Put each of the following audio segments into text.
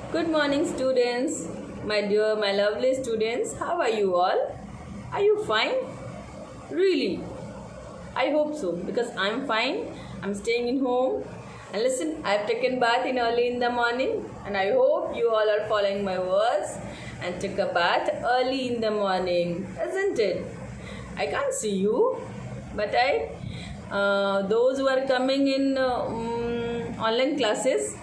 Good morning, students. My dear, my lovely students, how are you all? Are you fine? Really? I hope so because I'm fine. I'm staying in home. And listen, I've taken bath in early in the morning, and I hope you all are following my words and took a bath early in the morning, isn't it? I can't see you, but those who are coming in online classes,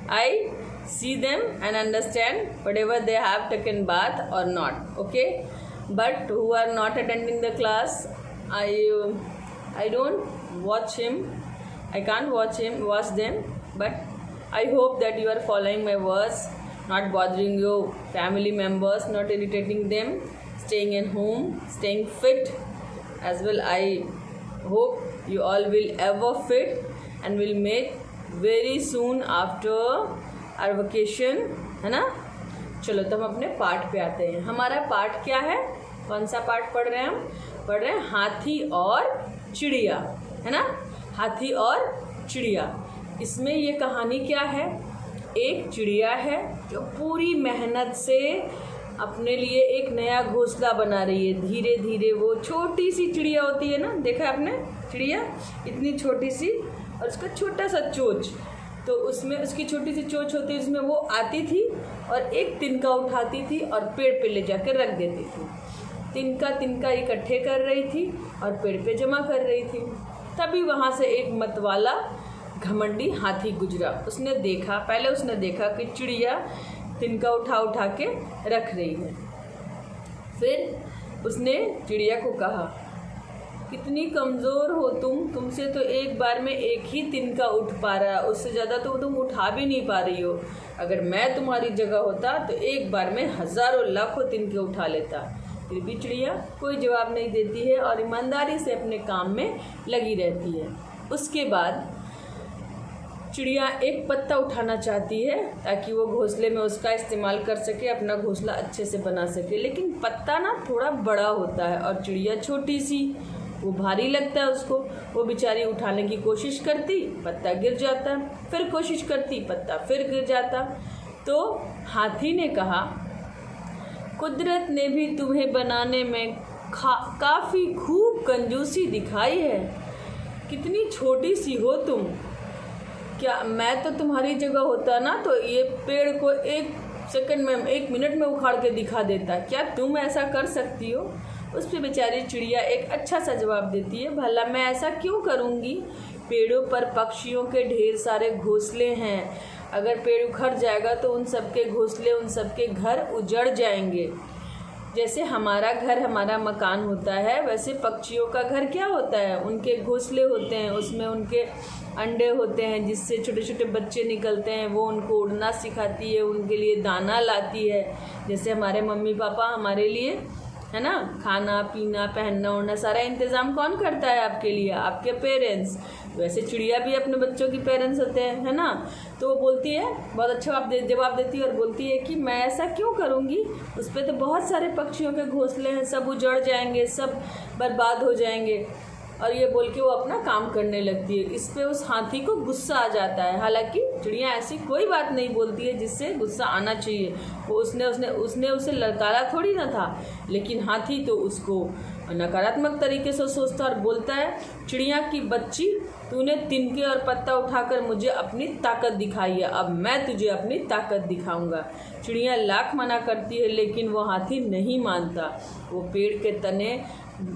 I see them and understand whatever they have taken bath or not, okay? But who are not attending the class, I don't watch him. I can't watch them, but I hope that you are following my words, not bothering your family members, not irritating them, staying at home, staying fit as well. I hope you all will ever fit and will meet very soon after our vacation, है ना। चलो तो हम अपने पाठ पे आते हैं। हमारा पाठ क्या है? कौन सा पाठ पढ़ रहे हैं? हम पढ़ रहे हैं हाथी और चिड़िया, है ना। हाथी और चिड़िया। इसमें ये कहानी क्या है? एक चिड़िया है जो पूरी मेहनत से अपने लिए एक नया घोंसला बना रही है। धीरे धीरे वो छोटी सी चिड़िया होती है ना, देखा आपने चिड़िया इतनी छोटी सी, और उसका छोटा सा चोंच, तो उसमें उसकी छोटी सी चोंच होती है, उसमें वो आती थी और एक तिनका उठाती थी और पेड़ पे ले जाकर रख देती थी। तिनका तिनका इकट्ठे कर रही थी और पेड़ पे जमा कर रही थी। तभी वहाँ से एक मतवाला घमंडी हाथी गुजरा। उसने देखा कि चिड़िया तिनका उठा के रख रही है। फिर उसने चिड़िया को कहा, कितनी कमज़ोर हो तुमसे तो एक बार में एक ही तिनका उठ पा रहा है, उससे ज़्यादा तो तुम उठा भी नहीं पा रही हो। अगर मैं तुम्हारी जगह होता तो एक बार में हज़ारों लाखों तिनके उठा लेता। फिर भी चिड़िया कोई जवाब नहीं देती है और ईमानदारी से अपने काम में लगी रहती है। उसके बाद चिड़िया एक पत्ता उठाना चाहती है ताकि वो घोंसले में उसका इस्तेमाल कर सके, अपना घोंसला अच्छे से बना सके। लेकिन पत्ता ना थोड़ा बड़ा होता है और चिड़िया छोटी सी, वो भारी लगता है उसको। वो बेचारी उठाने की कोशिश करती, पत्ता गिर जाता, फिर कोशिश करती, पत्ता फिर गिर जाता। तो हाथी ने कहा, कुदरत ने भी तुम्हें बनाने में काफ़ी खूब कंजूसी दिखाई है। कितनी छोटी सी हो तुम। क्या मैं तो तुम्हारी जगह होता ना तो ये पेड़ को एक सेकंड में, एक मिनट में उखाड़ के दिखा देता। क्या तुम ऐसा कर सकती हो? उस पर बेचारी चिड़िया एक अच्छा सा जवाब देती है, भला मैं ऐसा क्यों करूँगी? पेड़ों पर पक्षियों के ढेर सारे घोंसले हैं। अगर पेड़ उखड़ जाएगा तो उन सबके घोंसले, उन सबके घर उजड़ जाएंगे। जैसे हमारा घर, हमारा मकान होता है, वैसे पक्षियों का घर क्या होता है? उनके घोंसले होते हैं, उसमें उनके अंडे होते हैं जिससे छोटे छोटे बच्चे निकलते हैं। वो उनको उड़ना सिखाती है, उनके लिए दाना लाती है। जैसे हमारे मम्मी पापा हमारे लिए, है ना, खाना पीना पहनना ओढ़ना सारा इंतज़ाम कौन करता है आपके लिए? आपके पेरेंट्स। वैसे चिड़िया भी अपने बच्चों की पेरेंट्स होते हैं, है ना। तो वो बोलती है, बहुत अच्छा जवाब देती है और बोलती है कि मैं ऐसा क्यों करूँगी? उस पर तो बहुत सारे पक्षियों के घोंसले हैं, सब उजड़ जाएंगे, सब बर्बाद हो जाएंगे। और ये बोल के वो अपना काम करने लगती है। इस पे उस हाथी को गुस्सा आ जाता है। हालांकि चिड़िया ऐसी कोई बात नहीं बोलती है जिससे गुस्सा आना चाहिए। वो उसने उसे ललकारा थोड़ी ना था, लेकिन हाथी तो उसको नकारात्मक तरीके से सोचता और बोलता है, चिड़िया की बच्ची, तूने तिनके और पत्ता उठाकर मुझे अपनी ताकत दिखाई है, अब मैं तुझे अपनी ताकत दिखाऊंगा। चिड़िया लाख मना करती है लेकिन वो हाथी नहीं मानता। वो पेड़ के तने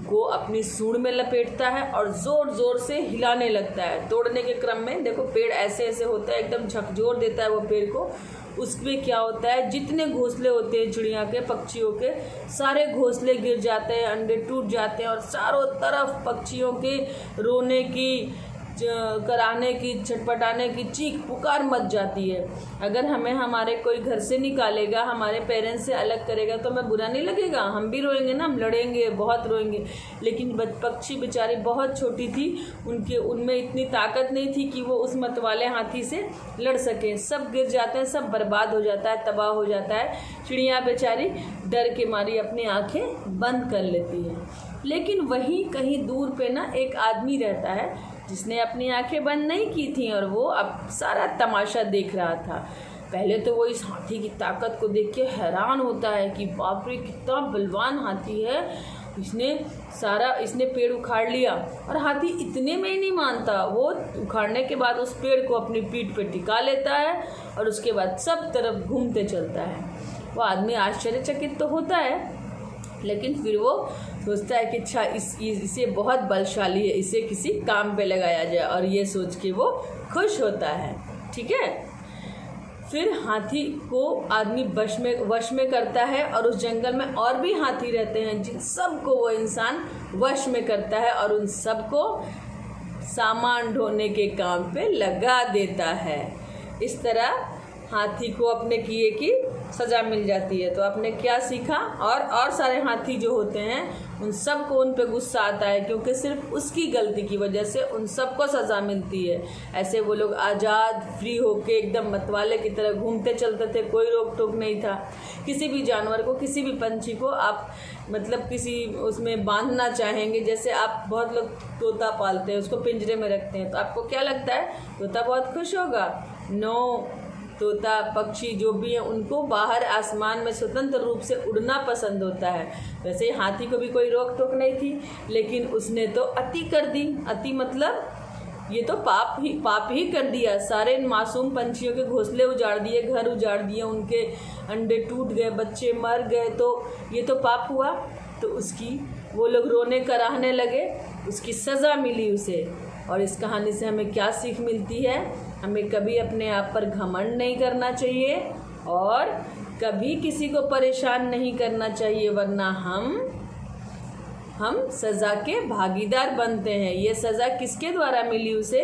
को अपनी सूंड में लपेटता है और ज़ोर ज़ोर से हिलाने लगता है। तोड़ने के क्रम में देखो पेड़ ऐसे ऐसे होता है, एकदम झकझोर देता है वो पेड़ को। उसमें क्या होता है, जितने घोंसले होते हैं चिड़िया के, पक्षियों के, सारे घोंसले गिर जाते हैं, अंडे टूट जाते हैं और चारों तरफ पक्षियों के रोने की, कराने की, छटपटाने की चीख पुकार मच जाती है। अगर हमें हमारे कोई घर से निकालेगा, हमारे पेरेंट्स से अलग करेगा तो हमें बुरा नहीं लगेगा? हम भी रोएंगे ना, हम लड़ेंगे, बहुत रोएंगे। लेकिन पक्षी बेचारी बहुत छोटी थी, उनमें इतनी ताकत नहीं थी कि वो उस मतवाले हाथी से लड़ सकें। सब गिर जाते हैं, सब बर्बाद हो जाता है, तबाह हो जाता है। चिड़िया बेचारी डर के मारी अपनी आँखें बंद कर लेती है। लेकिन वहीं कहीं दूर पे ना एक आदमी रहता है जिसने अपनी आंखें बंद नहीं की थी और वो अब सारा तमाशा देख रहा था। पहले तो वो इस हाथी की ताकत को देख के हैरान होता है कि बाप रे कितना बलवान हाथी है, इसने पेड़ उखाड़ लिया। और हाथी इतने में ही नहीं मानता, वो उखाड़ने के बाद उस पेड़ को अपनी पीठ पे टिका लेता है और उसके बाद सब तरफ घूमते चलता है। वो आदमी आश्चर्यचकित तो होता है, लेकिन फिर वो सोचता है कि अच्छा इसे बहुत बलशाली है, इसे किसी काम पे लगाया जाए, और ये सोच के वो खुश होता है। ठीक है, फिर हाथी को आदमी वश में करता है और उस जंगल में और भी हाथी रहते हैं जिन सबको वो इंसान वश में करता है और उन सबको सामान ढोने के काम पे लगा देता है। इस तरह हाथी को अपने किए की सज़ा मिल जाती है। तो आपने क्या सीखा? और सारे हाथी जो होते हैं उन सबको उन पे गुस्सा आता है, क्योंकि सिर्फ उसकी गलती की वजह से उन सबको सज़ा मिलती है। ऐसे वो लोग आज़ाद फ्री होके एकदम मतवाले की तरह घूमते चलते थे, कोई रोक टोक नहीं था। किसी भी जानवर को, किसी भी पंछी को आप मतलब किसी उसमें बांधना चाहेंगे, जैसे आप बहुत लोग तोता पालते हैं, उसको पिंजरे में रखते हैं, तो आपको क्या लगता है तोता बहुत खुश होगा? नो, तोता पक्षी जो भी हैं उनको बाहर आसमान में स्वतंत्र रूप से उड़ना पसंद होता है। वैसे ही हाथी को भी कोई रोक टोक नहीं थी, लेकिन उसने तो अति कर दी। अति मतलब ये तो पाप ही कर दिया। सारे मासूम पंछियों के घोंसले उजाड़ दिए, घर उजाड़ दिए, उनके अंडे टूट गए, बच्चे मर गए, तो ये तो पाप हुआ। तो उसकी वो लोग रोने कराहने लगे, उसकी सज़ा मिली उसे। और इस कहानी से हमें क्या सीख मिलती है? हमें कभी अपने आप पर घमंड नहीं करना चाहिए और कभी किसी को परेशान नहीं करना चाहिए, वरना हम सज़ा के भागीदार बनते हैं। ये सज़ा किसके द्वारा मिली उसे?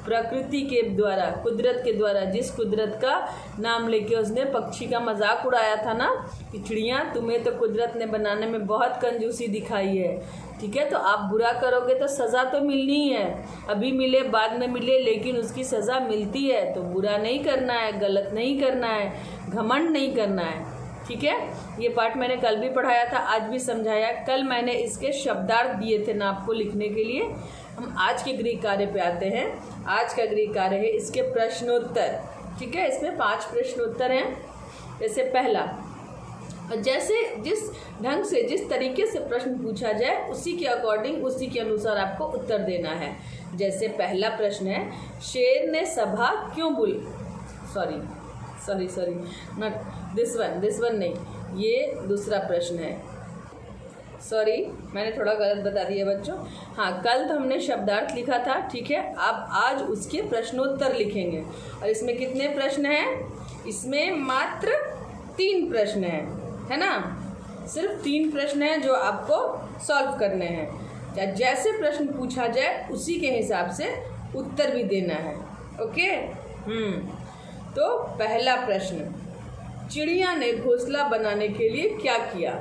प्रकृति के द्वारा, कुदरत के द्वारा। जिस कुदरत का नाम लेके उसने पक्षी का मजाक उड़ाया था ना कि चिड़िया तुम्हें तो कुदरत ने बनाने में बहुत कंजूसी दिखाई है। ठीक है, तो आप बुरा करोगे तो सज़ा तो मिलनी ही है, अभी मिले बाद में मिले, लेकिन उसकी सज़ा मिलती है। तो बुरा नहीं करना है, गलत नहीं करना है, घमंड नहीं करना है। ठीक है, ये पार्ट मैंने कल भी पढ़ाया था, आज भी समझाया। कल मैंने इसके शब्दार्थ दिए थे ना आपको लिखने के लिए। हम आज के गृह कार्य पे आते हैं। आज का गृह कार्य है इसके प्रश्नोत्तर। ठीक है, इसमें 5 प्रश्नोत्तर हैं। जैसे पहला, जैसे जिस ढंग से जिस तरीके से प्रश्न पूछा जाए उसी के अकॉर्डिंग, उसी के अनुसार आपको उत्तर देना है। जैसे पहला प्रश्न है, शेर ने सभा क्यों बुलाई? सॉरी नॉट दिस वन नहीं, ये दूसरा प्रश्न है। सॉरी, मैंने थोड़ा गलत बता दिया बच्चों। हाँ, कल तो हमने शब्दार्थ लिखा था। ठीक है, आप आज उसके प्रश्नोत्तर लिखेंगे। और इसमें कितने प्रश्न हैं? इसमें मात्र 3 प्रश्न हैं, है ना? सिर्फ 3 प्रश्न हैं जो आपको सॉल्व करने हैं। जैसे प्रश्न पूछा जाए उसी के हिसाब से उत्तर भी देना है। ओके। तो पहला प्रश्न, चिड़िया ने घोंसला बनाने के लिए क्या किया?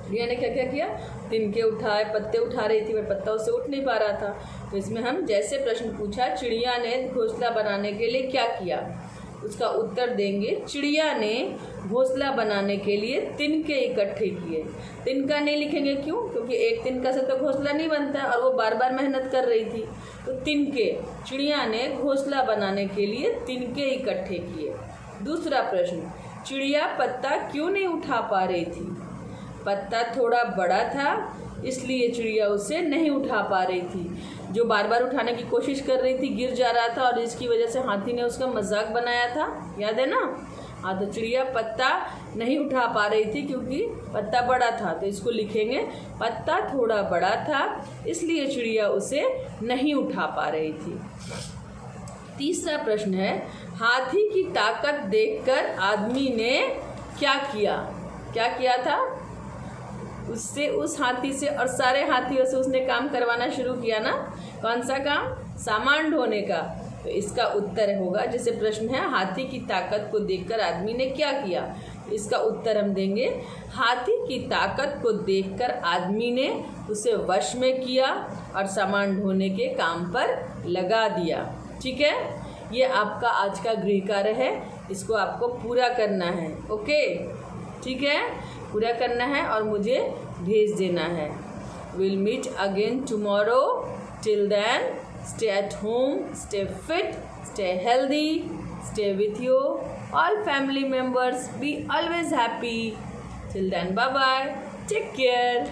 चिड़िया ने क्या क्या किया? तिनके उठाए, पत्ते उठा रही थी, पर पत्ता उससे उठ नहीं पा रहा था। तो इसमें हम जैसे प्रश्न पूछा, चिड़िया ने घोंसला बनाने के लिए क्या किया, उसका उत्तर देंगे। चिड़िया ने घोंसला बनाने के लिए तिनके इकट्ठे किए। तिनका नहीं लिखेंगे, क्यों? क्योंकि एक तिनका से तो घोंसला नहीं बनता और वो बार बार मेहनत कर रही थी। तो तिनके, चिड़िया ने घोंसला बनाने के लिए तिनके इकट्ठे किए। दूसरा प्रश्न, चिड़िया पत्ता क्यों नहीं उठा पा रही थी? पत्ता थोड़ा बड़ा था, इसलिए चिड़िया उसे नहीं उठा पा रही थी। जो बार बार उठाने की कोशिश कर रही थी, गिर जा रहा था, और इसकी वजह से हाथी ने उसका मजाक बनाया था, याद है ना? हाँ, तो चिड़िया पत्ता नहीं उठा पा रही थी क्योंकि पत्ता बड़ा था। तो इसको लिखेंगे, पत्ता थोड़ा बड़ा था इसलिए चिड़िया उसे नहीं उठा पा रही थी। तीसरा प्रश्न है, हाथी की ताकत देखकर आदमी ने क्या किया? क्या किया था? उससे, उस हाथी से और सारे हाथियों से उसने काम करवाना शुरू किया ना। कौन सा काम? सामान ढोने का। तो इसका उत्तर होगा, जैसे प्रश्न है, हाथी की ताकत को देखकर आदमी ने क्या किया? इसका उत्तर हम देंगे, हाथी की ताकत को देखकर आदमी ने उसे वश में किया और सामान ढोने के काम पर लगा दिया। ठीक है, ये आपका आज का गृह कार्य है, इसको आपको पूरा करना है। ओके, ठीक है, पूरा करना है और मुझे भेज देना है। Will meet again tomorrow. Till then, stay at home, stay fit, stay healthy. Stay with you. All family members, be always happy. Till then, bye bye. Take care.